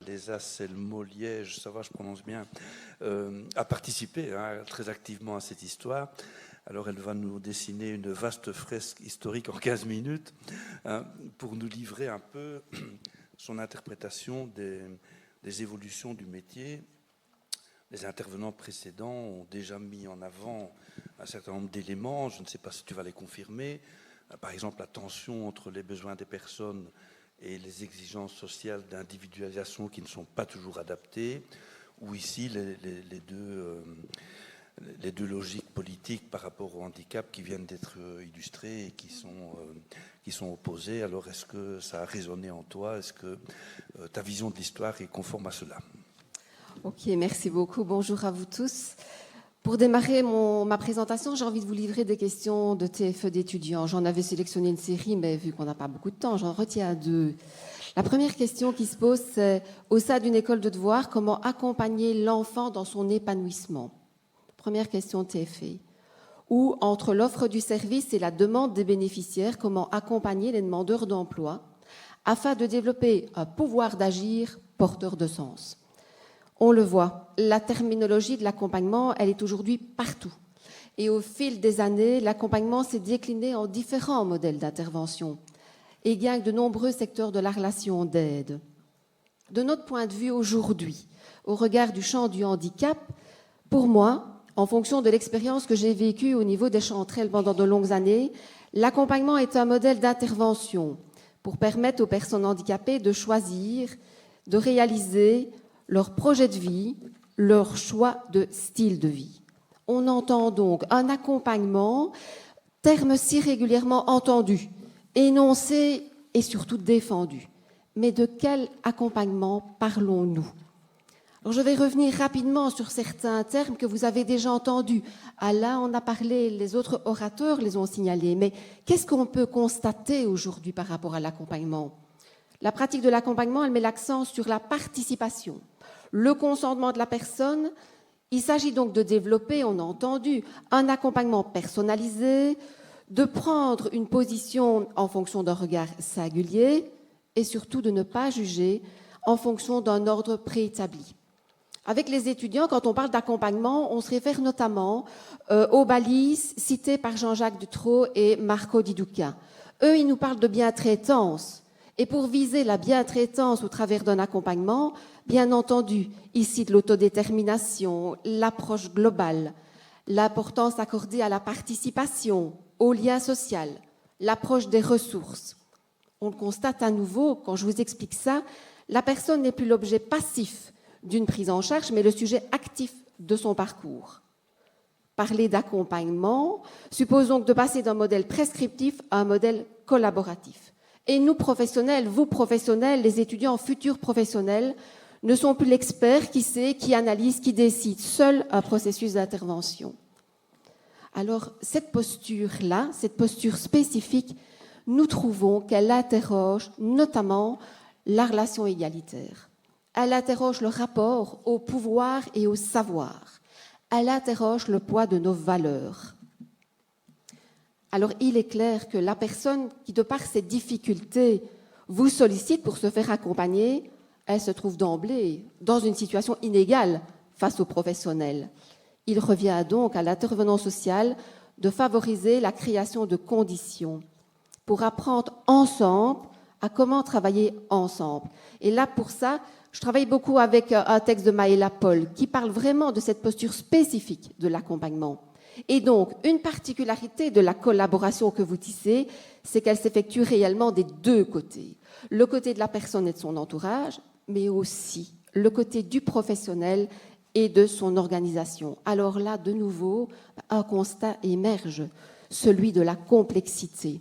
Lézas, c'est le mot Liège, ça va, je prononce bien, a participé très activement à cette histoire. Alors elle va nous dessiner une vaste fresque historique en 15 minutes pour nous livrer un peu son interprétation des évolutions du métier. Les intervenants précédents ont déjà mis en avant un certain nombre d'éléments, je ne sais pas si tu vas les confirmer, par exemple la tension entre les besoins des personnes et les exigences sociales d'individualisation qui ne sont pas toujours adaptées, ou ici les deux logiques politiques par rapport au handicap qui viennent d'être illustrées et qui sont opposées. Alors est-ce que ça a résonné en toi? Est-ce que ta vision de l'histoire est conforme à cela? Ok, merci beaucoup. Bonjour à vous tous. Pour démarrer ma présentation, j'ai envie de vous livrer des questions de TFE d'étudiants. J'en avais sélectionné une série, mais vu qu'on n'a pas beaucoup de temps, j'en retiens 2. La première question qui se pose, c'est au sein d'une école de devoir, comment accompagner l'enfant dans son épanouissement? Première question TFE. Ou entre l'offre du service et la demande des bénéficiaires, comment accompagner les demandeurs d'emploi afin de développer un pouvoir d'agir porteur de sens? On le voit, la terminologie de l'accompagnement, elle est aujourd'hui partout. Et au fil des années, l'accompagnement s'est décliné en différents modèles d'intervention et gagne de nombreux secteurs de la relation d'aide. De notre point de vue aujourd'hui, au regard du champ du handicap, pour moi, en fonction de l'expérience que j'ai vécue au niveau des chanterelles pendant de longues années, l'accompagnement est un modèle d'intervention pour permettre aux personnes handicapées de choisir, de réaliser leur projet de vie, leur choix de style de vie. On entend donc un accompagnement, terme si régulièrement entendu, énoncé et surtout défendu. Mais de quel accompagnement parlons-nous? Alors, je vais revenir rapidement sur certains termes que vous avez déjà entendus. Là, on a parlé, les autres orateurs les ont signalés. Mais qu'est-ce qu'on peut constater aujourd'hui par rapport à l'accompagnement? La pratique de l'accompagnement, elle met l'accent sur la participation, le consentement de la personne. Il s'agit donc de développer, on a entendu, un accompagnement personnalisé, de prendre une position en fonction d'un regard singulier et surtout de ne pas juger en fonction d'un ordre préétabli. Avec les étudiants, quand on parle d'accompagnement, on se réfère notamment aux balises citées par Jean-Jacques Dutroux et Marco Di Duca. Eux, ils nous parlent de bientraitance. Et pour viser la bientraitance au travers d'un accompagnement, bien entendu, ici de l'autodétermination, l'approche globale, l'importance accordée à la participation, au lien social, l'approche des ressources. On le constate à nouveau, quand je vous explique ça, la personne n'est plus l'objet passif d'une prise en charge, mais le sujet actif de son parcours. Parler d'accompagnement suppose donc de passer d'un modèle prescriptif à un modèle collaboratif. Et nous, professionnels, vous, professionnels, les étudiants futurs professionnels, ne sont plus l'expert qui sait, qui analyse, qui décide, seul un processus d'intervention. Alors, cette posture-là, cette posture spécifique, nous trouvons qu'elle interroge notamment la relation égalitaire. Elle interroge le rapport au pouvoir et au savoir. Elle interroge le poids de nos valeurs. Alors, il est clair que la personne qui, de par ses difficultés, vous sollicite pour se faire accompagner, elle se trouve d'emblée dans une situation inégale face aux professionnels. Il revient donc à l'intervenant social de favoriser la création de conditions pour apprendre ensemble à comment travailler ensemble. Et là, pour ça, je travaille beaucoup avec un texte de Maëla Paul qui parle vraiment de cette posture spécifique de l'accompagnement. Et donc, une particularité de la collaboration que vous tissez, c'est qu'elle s'effectue réellement des deux côtés. Le côté de la personne et de son entourage, mais aussi le côté du professionnel et de son organisation. Alors là, de nouveau, un constat émerge, celui de la complexité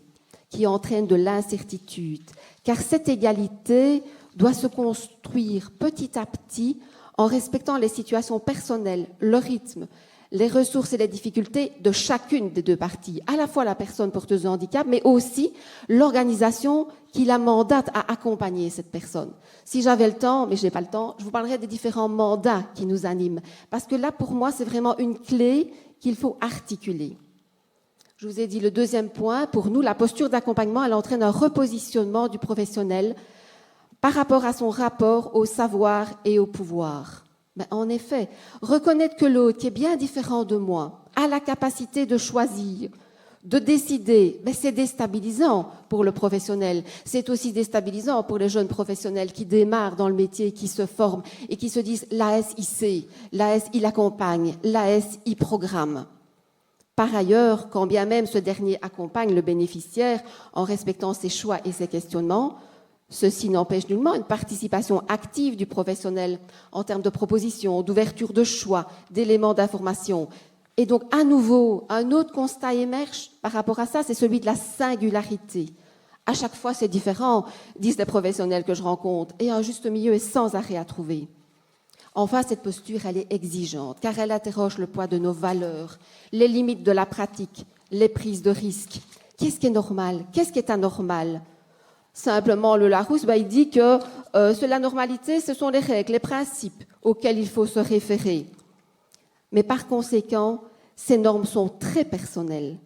qui entraîne de l'incertitude, car cette égalité doit se construire petit à petit en respectant les situations personnelles, le rythme, les ressources et les difficultés de chacune des deux parties, à la fois la personne porteuse de handicap, mais aussi l'organisation qui la mandate à accompagner cette personne. Si j'avais le temps, mais je n'ai pas le temps, je vous parlerai des différents mandats qui nous animent, parce que là, pour moi, c'est vraiment une clé qu'il faut articuler. Je vous ai dit le deuxième point, pour nous, la posture d'accompagnement, elle entraîne un repositionnement du professionnel par rapport à son rapport au savoir et au pouvoir. Ben, en effet, reconnaître que l'autre, qui est bien différent de moi, a la capacité de choisir, de décider, ben c'est déstabilisant pour le professionnel. C'est aussi déstabilisant pour les jeunes professionnels qui démarrent dans le métier, qui se forment et qui se disent l'AS, il sait, l'AS, il accompagne, l'AS, il programme. Par ailleurs, quand bien même ce dernier accompagne le bénéficiaire en respectant ses choix et ses questionnements, ceci n'empêche nullement une participation active du professionnel en termes de propositions, d'ouverture de choix, d'éléments d'information. Et donc, à nouveau, un autre constat émerge par rapport à ça, c'est celui de la singularité. À chaque fois, c'est différent, disent les professionnels que je rencontre, et un juste milieu est sans arrêt à trouver. Enfin, cette posture, elle est exigeante, car elle interroge le poids de nos valeurs, les limites de la pratique, les prises de risques. Qu'est-ce qui est normal? Qu'est-ce qui est anormal? Simplement, le Larousse, il dit que la normalité, ce sont les règles, les principes auxquels il faut se référer. Mais par conséquent, ces normes sont très personnelles.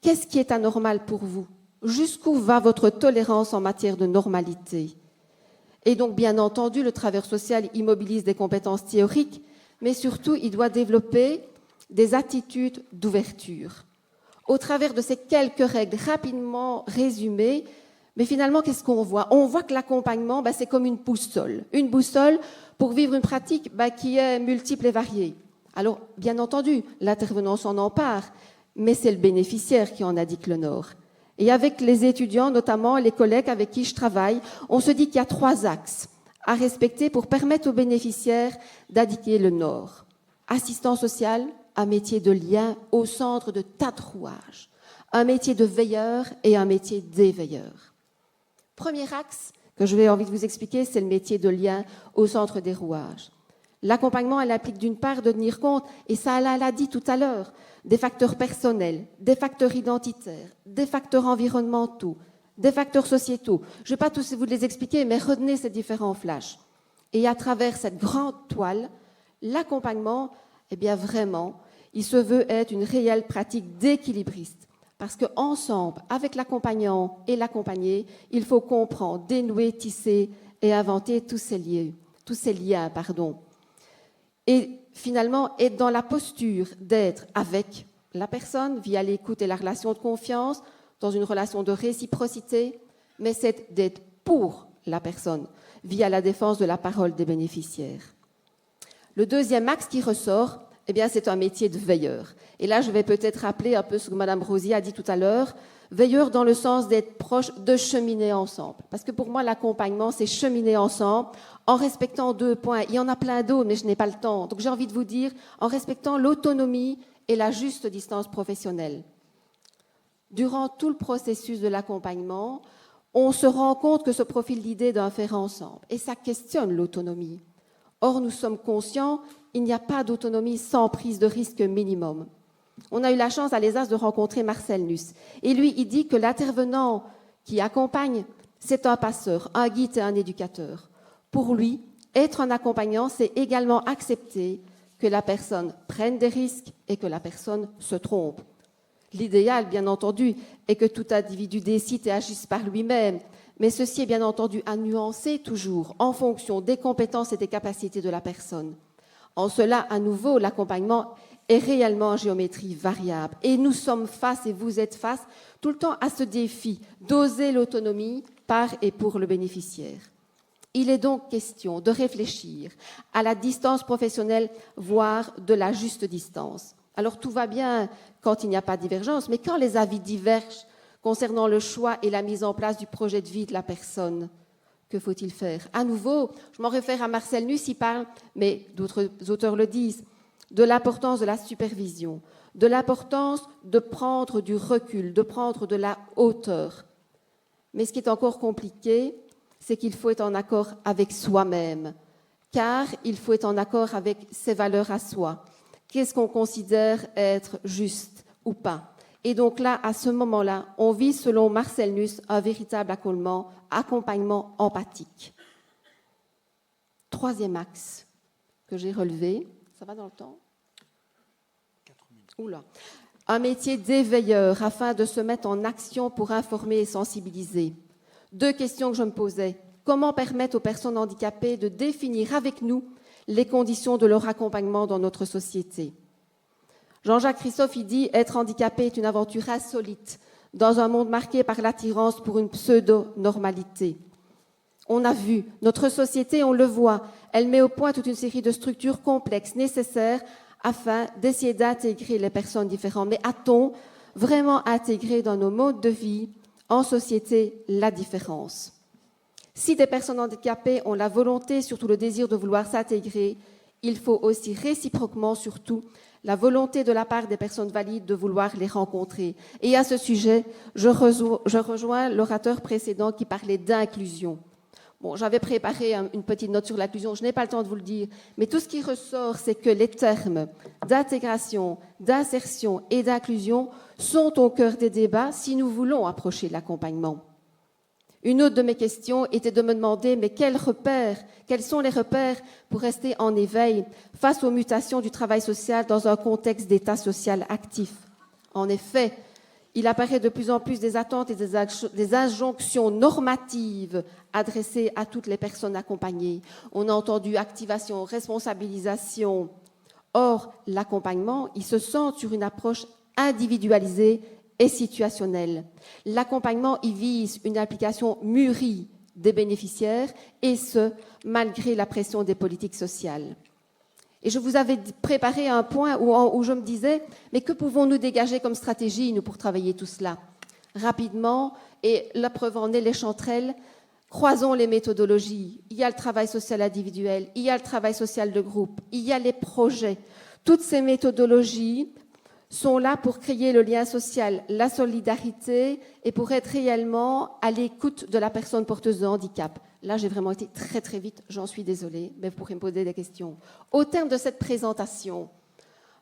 Qu'est-ce qui est anormal pour vous? Jusqu'où va votre tolérance en matière de normalité? Et donc, bien entendu, le travailleur social immobilise des compétences théoriques, mais surtout, il doit développer des attitudes d'ouverture. Au travers de ces quelques règles rapidement résumées, mais finalement, qu'est-ce qu'on voit? On voit que l'accompagnement, c'est comme une boussole. Une boussole pour vivre une pratique qui est multiple et variée. Alors, bien entendu, l'intervenant s'en empare, mais c'est le bénéficiaire qui en indique le nord. Et avec les étudiants, notamment les collègues avec qui je travaille, on se dit qu'il y a 3 axes à respecter pour permettre aux bénéficiaires d'indiquer le nord. Assistant social, un métier de lien au centre de tatouage, un métier de veilleur et un métier d'éveilleur. Premier axe que je vais envie de vous expliquer, c'est le métier de lien au centre des rouages. L'accompagnement, elle implique d'une part de tenir compte, et ça, elle l'a dit tout à l'heure, des facteurs personnels, des facteurs identitaires, des facteurs environnementaux, des facteurs sociétaux. Je ne vais pas tous vous les expliquer, mais retenez ces différents flashs. Et à travers cette grande toile, l'accompagnement, vraiment, il se veut être une réelle pratique d'équilibriste. Parce qu'ensemble, avec l'accompagnant et l'accompagné, il faut comprendre, dénouer, tisser et inventer tous ces liens. Et finalement, être dans la posture d'être avec la personne via l'écoute et la relation de confiance, dans une relation de réciprocité, mais c'est d'être pour la personne via la défense de la parole des bénéficiaires. Le deuxième axe qui ressort, c'est un métier de veilleur. Et là, je vais peut-être rappeler un peu ce que Mme Rosier a dit tout à l'heure, veilleur dans le sens d'être proche, de cheminer ensemble. Parce que pour moi, l'accompagnement, c'est cheminer ensemble en respectant 2 points. Il y en a plein d'autres, mais je n'ai pas le temps. Donc j'ai envie de vous dire, en respectant l'autonomie et la juste distance professionnelle. Durant tout le processus de l'accompagnement, on se rend compte que ce profil d'idée d'un faire ensemble. Et ça questionne l'autonomie. Or, nous sommes conscients, il n'y a pas d'autonomie sans prise de risque minimum. On a eu la chance à l'ESAS de rencontrer Marcel Nuss. Et lui, il dit que l'intervenant qui accompagne, c'est un passeur, un guide et un éducateur. Pour lui, être un accompagnant, c'est également accepter que la personne prenne des risques et que la personne se trompe. L'idéal, bien entendu, est que tout individu décide et agisse par lui-même, mais ceci est bien entendu à nuancer toujours en fonction des compétences et des capacités de la personne. En cela, à nouveau, l'accompagnement est réellement en géométrie variable. Et nous sommes face, et vous êtes face, tout le temps à ce défi d'oser l'autonomie par et pour le bénéficiaire. Il est donc question de réfléchir à la distance professionnelle, voire de la juste distance. Alors tout va bien quand il n'y a pas de divergence, mais quand les avis divergent concernant le choix et la mise en place du projet de vie de la personne, que faut-il faire? À nouveau, je m'en réfère à Marcel Nuss, il parle, mais d'autres auteurs le disent, de l'importance de la supervision, de l'importance de prendre du recul, de prendre de la hauteur. Mais ce qui est encore compliqué, c'est qu'il faut être en accord avec soi-même, car il faut être en accord avec ses valeurs à soi. Qu'est-ce qu'on considère être juste ou pas? Et donc là, à ce moment-là, on vit, selon Marcel Nuss, un véritable accompagnement empathique. Troisième axe que j'ai relevé, ça va dans le temps? 4 minutes. Oula. Un métier d'éveilleur afin de se mettre en action pour informer et sensibiliser. 2 questions que je me posais. Comment permettre aux personnes handicapées de définir avec nous les conditions de leur accompagnement dans notre société? Jean-Jacques Christophe, il dit « Être handicapé est une aventure insolite dans un monde marqué par l'attirance pour une pseudo-normalité. » On a vu, notre société, on le voit, elle met au point toute une série de structures complexes nécessaires afin d'essayer d'intégrer les personnes différentes. Mais a-t-on vraiment intégré dans nos modes de vie, en société, la différence? Si des personnes handicapées ont la volonté, surtout le désir de vouloir s'intégrer, il faut aussi réciproquement, surtout, la volonté de la part des personnes valides de vouloir les rencontrer. Et à ce sujet, je rejoins l'orateur précédent qui parlait d'inclusion. Bon, j'avais préparé une petite note sur l'inclusion, je n'ai pas le temps de vous le dire, mais tout ce qui ressort, c'est que les termes d'intégration, d'insertion et d'inclusion sont au cœur des débats si nous voulons approcher l'accompagnement. Une autre de mes questions était de me demander, mais quels sont les repères pour rester en éveil face aux mutations du travail social dans un contexte d'état social actif? En effet, il apparaît de plus en plus des attentes et des injonctions normatives adressées à toutes les personnes accompagnées. On a entendu activation, responsabilisation. Or, l'accompagnement, il se centre sur une approche individualisée et situationnelle. L'accompagnement, il vise une application mûrie des bénéficiaires, et ce, malgré la pression des politiques sociales. Et je vous avais préparé un point où je me disais, mais que pouvons-nous dégager comme stratégie, nous, pour travailler tout cela? Rapidement, et la preuve en est, les chanterelles, croisons les méthodologies. Il y a le travail social individuel, il y a le travail social de groupe, il y a les projets. Toutes ces méthodologies sont là pour créer le lien social, la solidarité et pour être réellement à l'écoute de la personne porteuse de handicap. Là, j'ai vraiment été très très vite, j'en suis désolée, mais vous pourrez me poser des questions. Au terme de cette présentation,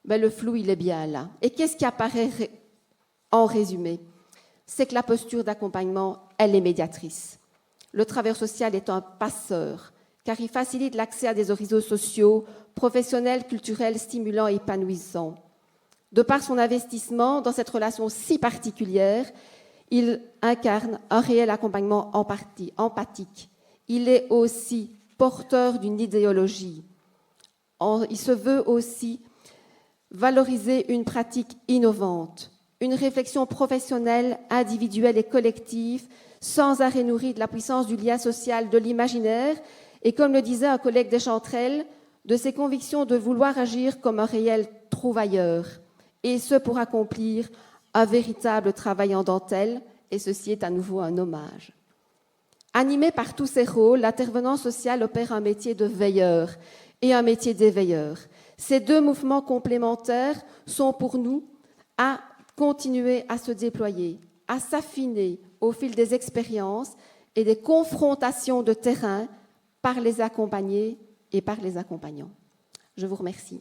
le flou, il est bien là. Et qu'est-ce qui apparaît en résumé? C'est que la posture d'accompagnement, elle est médiatrice. Le travailleur social est un passeur, car il facilite l'accès à des horizons sociaux, professionnels, culturels, stimulants et épanouissants. De par son investissement dans cette relation si particulière, il incarne un réel accompagnement empathique. Il est aussi porteur d'une idéologie. Il se veut aussi valoriser une pratique innovante, une réflexion professionnelle, individuelle et collective, sans arrêt nourrie de la puissance du lien social, de l'imaginaire, et comme le disait un collègue des Chanterelles, de ses convictions de vouloir agir comme un réel trouvailleur, et ce pour accomplir un véritable travail en dentelle, et ceci est à nouveau un hommage. Animé par tous ces rôles, l'intervenant social opère un métier de veilleur et un métier d'éveilleur. Ces deux mouvements complémentaires sont pour nous à continuer à se déployer, à s'affiner au fil des expériences et des confrontations de terrain par les accompagnés et par les accompagnants. Je vous remercie.